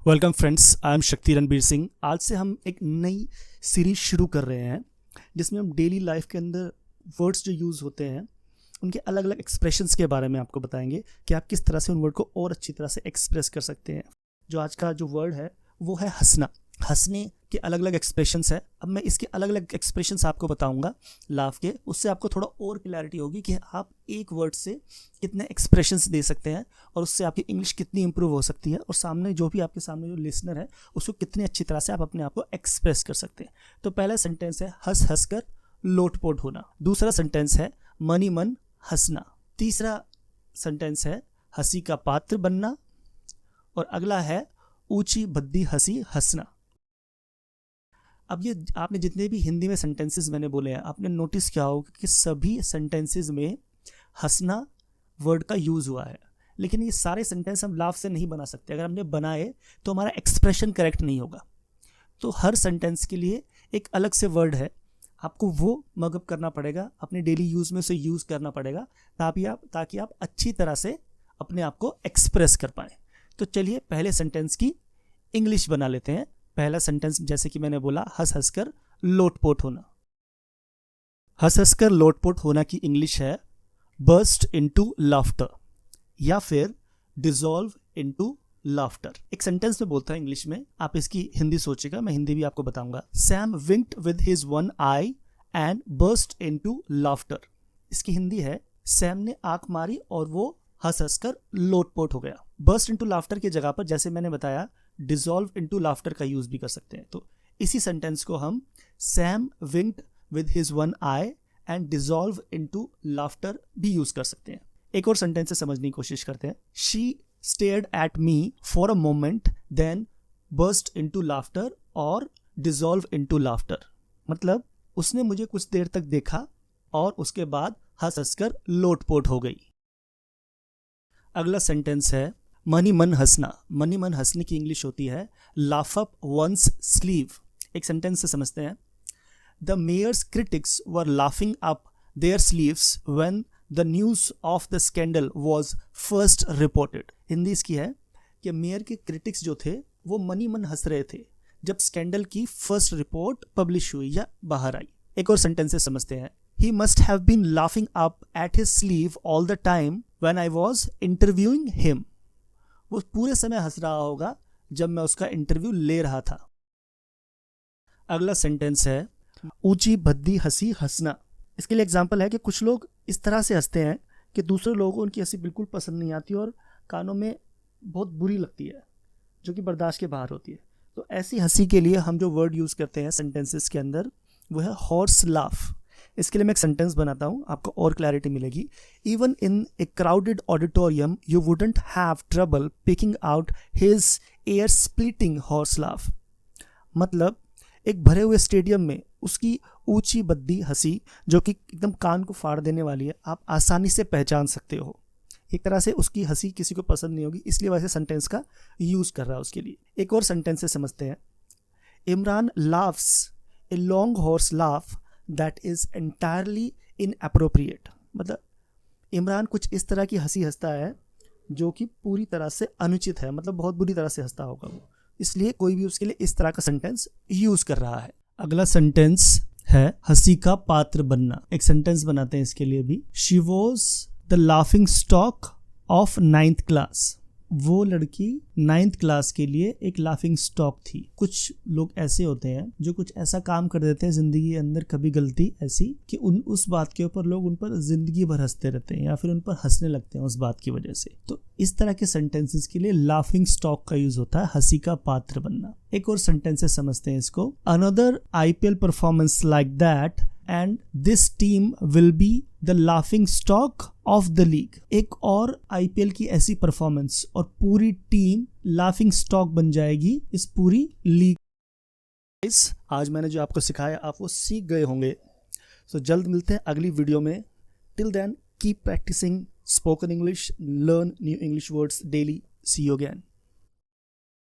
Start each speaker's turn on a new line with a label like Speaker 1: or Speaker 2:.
Speaker 1: Welcome friends, I am शक्ति रणबीर सिंह। आज से हम एक नई सीरीज शुरू कर रहे हैं जिसमें हम डेली लाइफ के अंदर वर्ड्स जो यूज़ होते हैं उनके अलग अलग एक्सप्रेशंस के बारे में आपको बताएंगे कि आप किस तरह से उन वर्ड को और अच्छी तरह से एक्सप्रेस कर सकते हैं। जो आज का जो वर्ड है वो है हंसना। हंसने के अलग अलग एक्सप्रेशंस है। अब मैं इसके अलग अलग एक्सप्रेशंस आपको बताऊंगा लाफ के, उससे आपको थोड़ा और क्लैरिटी होगी कि आप एक वर्ड से कितने एक्सप्रेशंस दे सकते हैं और उससे आपकी इंग्लिश कितनी इंप्रूव हो सकती है और सामने जो भी आपके सामने जो लिसनर है उसको कितनी अच्छी तरह से आप अपने आप को एक्सप्रेस कर सकते हैं। तो पहला सेंटेंस है हंस हंस कर लोटपोट होना। दूसरा सेंटेंस है मनी मन हंसना। तीसरा सेंटेंस है हंसी का पात्र बनना और अगला है ऊंची भद्दी हंसी हंसना। अब ये आपने जितने भी हिंदी में सेंटेंसेस मैंने बोले हैं आपने नोटिस किया होगा कि सभी सेंटेंसेस में हंसना वर्ड का यूज़ हुआ है, लेकिन ये सारे सेंटेंस हम लाफ से नहीं बना सकते। अगर हमने बनाए तो हमारा एक्सप्रेशन करेक्ट नहीं होगा। तो हर सेंटेंस के लिए एक अलग से वर्ड है, आपको वो मगअप करना पड़ेगा, अपने डेली यूज़ में उसे यूज़ करना पड़ेगा ताकि आप अच्छी तरह से अपने आप को एक्सप्रेस कर पाएँ। तो चलिए पहले सेंटेंस की इंग्लिश बना लेते हैं। पहला सेंटेंस जैसे कि मैंने बोला हंस हंस कर लोटपोट होना। हंस हंस कर लोटपोट होना की इंग्लिश है बर्स्ट इनटू लाफ्टर या फिर डिसॉल्व इनटू लाफ्टर। एक सेंटेंस में बोलता है इंग्लिश में, आप इसकी हिंदी सोचिएगा, मैं हिंदी भी आपको बताऊंगा। Sam winked with his one eye and burst into laughter. इसकी हिंदी है सैम ने आंख मारी और वो हंस हंस कर लोटपोट हो गया। बर्स्ट इनटू लाफ्टर की जगह पर जैसे मैंने बताया डिसॉल्व इनटू लाफ्टर का यूज भी कर सकते हैं। तो इसी सेंटेंस को हम Sam winked with his one eye and dissolve into laughter भी यूज कर सकते हैं। एक और सेंटेंस से समझने की कोशिश करते हैं। She stared at me for a moment then burst into laughter और डिसॉल्व इनटू लाफ्टर। मतलब उसने मुझे कुछ देर तक देखा और उसके बाद हंस हंस कर लोटपोट हो गई। अगला सेंटेंस है मनी मन हंसना। मनी मन हंसने की इंग्लिश होती है लाफ अप वंस स्लीव। एक सेंटेंस से समझते हैं। The mayor's critics were laughing up their sleeves when the news of the scandal was first reported. Hindi इसकी है कि मेयर के क्रिटिक्स जो थे वो मनी मन हंस रहे थे जब स्कैंडल की फर्स्ट रिपोर्ट पब्लिश हुई या बाहर आई। एक और सेंटेंस से समझते हैं। He must have been laughing up at his sleeve all the time when I was interviewing him. वो पूरे समय हंस रहा होगा जब मैं उसका इंटरव्यू ले रहा था। अगला सेंटेंस है ऊंची भद्दी हंसी हंसना। इसके लिए एग्जांपल है कि कुछ लोग इस तरह से हंसते हैं कि दूसरे लोगों को उनकी हंसी बिल्कुल पसंद नहीं आती और कानों में बहुत बुरी लगती है, जो कि बर्दाश्त के बाहर होती है। तो ऐसी हंसी के लिए हम जो वर्ड यूज़ करते हैं सेंटेंसेस के अंदर वो है हॉर्स लाफ। इसके लिए मैं एक सेंटेंस बनाता हूँ, आपको और क्लैरिटी मिलेगी। Even in A crowded auditorium you wouldn't have trouble picking out his air splitting horse laugh. मतलब एक भरे हुए स्टेडियम में उसकी ऊंची बद्दी हंसी जो कि एकदम कान को फाड़ देने वाली है, आप आसानी से पहचान सकते हो। एक तरह से उसकी हंसी किसी को पसंद नहीं होगी, इसलिए वैसे सेंटेंस का यूज़ कर रहा है उसके लिए। एक और सेंटेंस से समझते हैं। Imran laughs a long horse laugh that is entirely inappropriate. मतलब इमरान कुछ इस तरह की हंसी हंसता है जो कि पूरी तरह से अनुचित है, मतलब बहुत बुरी तरह से हंसता होगा वो, इसलिए कोई भी उसके लिए इस तरह का सेंटेंस यूज कर रहा है। अगला सेंटेंस है हंसी का पात्र बनना। एक सेंटेंस बनाते हैं इसके लिए भी। She was the laughing stock of 9th class. वो लड़की 9th क्लास के लिए एक लाफिंग स्टॉक थी। कुछ लोग ऐसे होते हैं जो कुछ ऐसा काम कर देते हैं जिंदगी के अंदर, कभी गलती ऐसी कि उस बात के ऊपर लोग उन पर जिंदगी भर हंसते रहते हैं या फिर उन पर हंसने लगते हैं उस बात की वजह से। तो इस तरह के सेंटेंसेस के लिए लाफिंग स्टॉक का यूज होता है हंसी का पात्र बनना। एक और सेंटेंसेस समझते हैं इसको। Another IPL performance like that and this team will be the laughing stock of the league. एक और IPL की ऐसी परफॉर्मेंस और पूरी टीम लाफिंग स्टॉक बन जाएगी इस पूरी लीग। आज मैंने जो आपको सिखाया आप वो सीख गए होंगे। सो जल्द मिलते हैं अगली वीडियो में। Till then keep practising spoken English, learn new English words daily. See you again.